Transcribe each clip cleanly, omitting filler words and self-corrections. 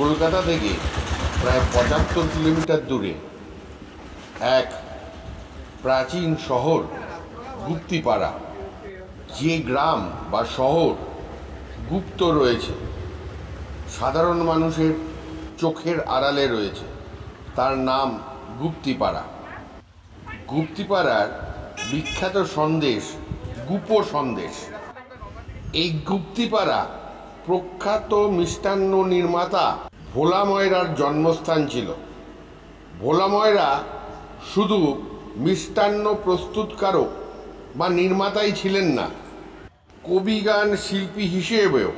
কলকাতা থেকে প্রায় ৭৫ কিলোমিটার দূরে এক প্রাচীন শহর গুপ্তিপাড়া। যে গ্রাম বা শহর গুপ্ত রয়েছে, সাধারণ মানুষের চোখের আড়ালে রয়েছে, তার নাম গুপ্তিপাড়া। গুপ্তিপাড়ার বিখ্যাত সন্দেশ গুপ সন্দেশ। এই গুপ্তিপাড়া প্রখ্যাত মিষ্টান্ন নির্মাতা ভোলা ময়রার জন্মস্থান ছিল। ভোলা ময়রা শুধু মিষ্টান্ন প্রস্তুতকারক বা নির্মাতাই ছিলেন না, কবিগান শিল্পী হিসেবেও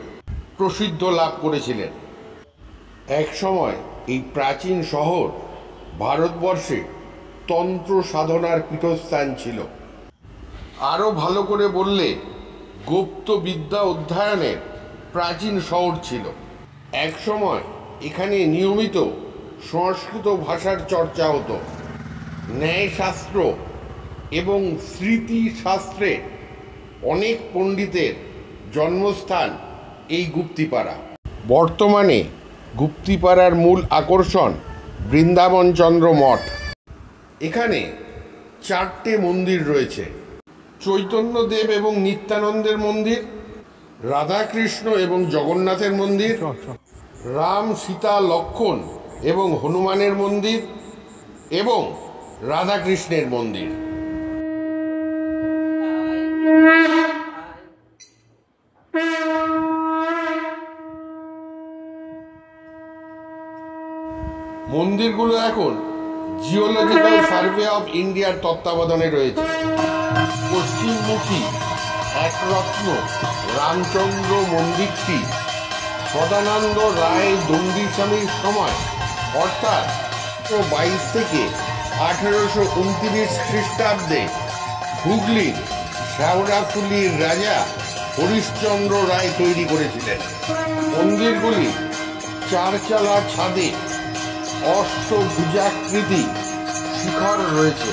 প্রসিদ্ধ লাভ করেছিলেন। এক সময় এই প্রাচীন শহর ভারতবর্ষে তন্ত্র সাধনার পীঠস্থান ছিল। আরও ভালো করে বললে গুপ্ত বিদ্যা অধ্যয়নের প্রাচীন শহর ছিল। এক সময় এখানে নিয়মিত সংস্কৃত ভাষার চর্চা হতো। ন্যায়শাস্ত্র এবং স্মৃতিশাস্ত্রে অনেক পণ্ডিতের জন্মস্থান এই গুপ্তিপাড়া। বর্তমানে গুপ্তিপাড়ার মূল আকর্ষণ বৃন্দাবনচন্দ্র মঠ। এখানে 4টে মন্দির রয়েছে: চৈতন্যদেব এবং নিত্যানন্দের মন্দির, রাধাকৃষ্ণ এবং জগন্নাথের মন্দির, রাম সীতা লক্ষ্মণ এবং হনুমানের মন্দির এবং রাধাকৃষ্ণের মন্দির। মন্দিরগুলো এখন জিওলজিক্যাল সার্ভে অফ ইন্ডিয়ার তত্ত্বাবধানে রয়েছে। পশ্চিমমুখী একরত্ন রামচন্দ্র মন্দিরটি সদানন্দ রায় দণ্ডিস্বামীর সময় অর্থাৎ 22 থেকে 1829 খ্রিস্টাব্দে হুগলির শেওড়াফুলির রাজা হরিশ্চন্দ্র রায় তৈরি করেছিলেন। মন্দিরগুলি 4 চালা ছাদে অষ্টভুজাকৃতি শিখর রয়েছে।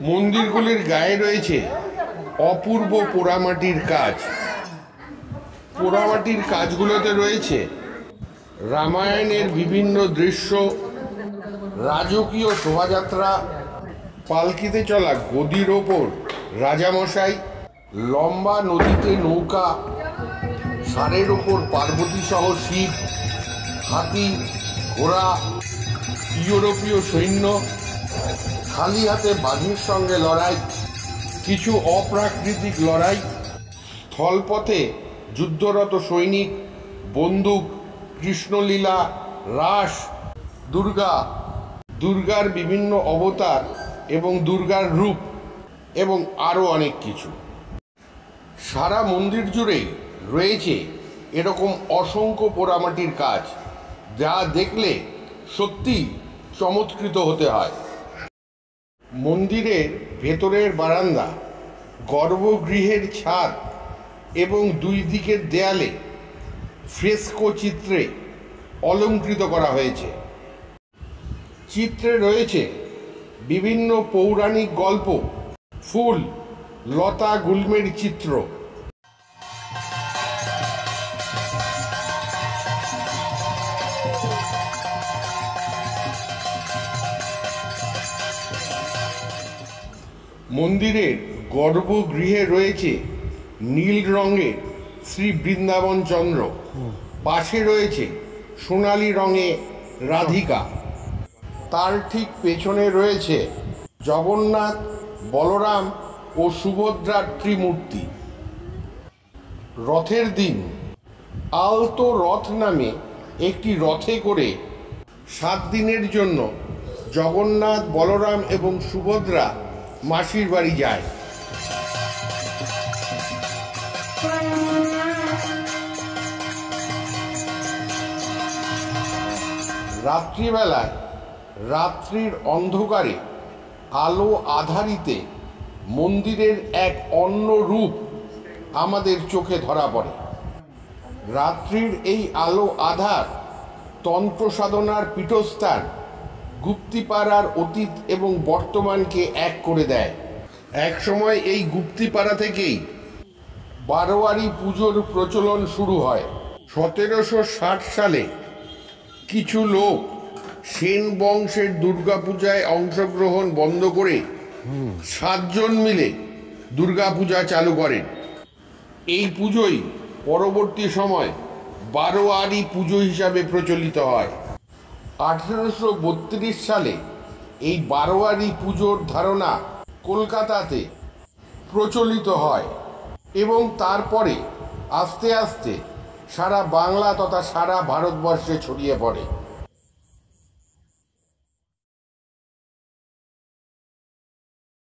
মন্দিরগুলির গায়ে রয়েছে অপূর্ব পোড়ামাটির কাজ। পোড়ামাটির কাজগুলোতে রয়েছে রামায়ণের বিভিন্ন দৃশ্য, রাজকীয় শোভাযাত্রা, পালকিতে চলা গদির ওপর রাজামশাই, লম্বা নদীতে নৌকা, ষাঁড়ের ওপর পার্বতী সহ শিব, হাতি, ঘোড়া, ইউরোপীয় সৈন্য, খালি হাতে বাঘের সঙ্গে লড়াই, কিছু অপ্রাকৃতিক লড়াই, স্থলপথে যুদ্ধরত সৈনিক, বন্দুক, কৃষ্ণলীলা, রাস, দুর্গার বিভিন্ন অবতার এবং দুর্গার রূপ এবং আরও অনেক কিছু। সারা মন্দির জুড়েই রয়েছে এরকম অসংখ্য পোড়ামাটির কাজ, যা দেখলে সত্যি চমৎকৃত হতে হয়। মন্দিরের ভেতরের বারান্দা, গর্ভগৃহের ছাদ এবং 2 দিকের দেয়ালে ফ্রেস্কো চিত্রে অলঙ্কৃত করা হয়েছে। চিত্রে রয়েছে বিভিন্ন পৌরাণিক গল্প, ফুল, লতা, গুল্মের চিত্র। মন্দিরের গর্ভগৃহে রয়েছে নীল রঙের শ্রী বৃন্দাবনচন্দ্র, পাশে রয়েছে সোনালী রঙে রাধিকা, তার ঠিক পেছনে রয়েছে জগন্নাথ, বলরাম ও সুভদ্রার ত্রিমূর্তি। রথের দিন আলতো রথ নামে একটি রথে করে 7 দিনের জন্য জগন্নাথ, বলরাম এবং সুভদ্রা মাসির বাড়ি যায়। রাত্রিবেলায় রাত্রির অন্ধকারে আলো আধারিতে মন্দিরের এক অন্য রূপ আমাদের চোখে ধরা পড়ে। রাত্রির এই আলো আধার তন্ত্র সাধনার পীঠস্থান গুপ্তিপাড়ার অতীত এবং বর্তমানকে এক করে দেয়। একসময় এই গুপ্তিপাড়া থেকেই বারোয়ারি পুজোর প্রচলন শুরু হয়। 1760 সালে কিছু লোক সেন বংশের দুর্গাপূজায় অংশগ্রহণ বন্ধ করে 7 জন মিলে দুর্গাপূজা চালু করেন। এই পুজোই পরবর্তী সময় বারোয়ারি পুজো হিসাবে প্রচলিত হয়। 1832 সালে এই বারোয়ারি পুজোর ধারণা কলকাতাতে প্রচলিত হয় এবং তারপরে আস্তে আস্তে সারা বাংলা তথা সারা ভারতবর্ষে ছড়িয়ে পড়ে।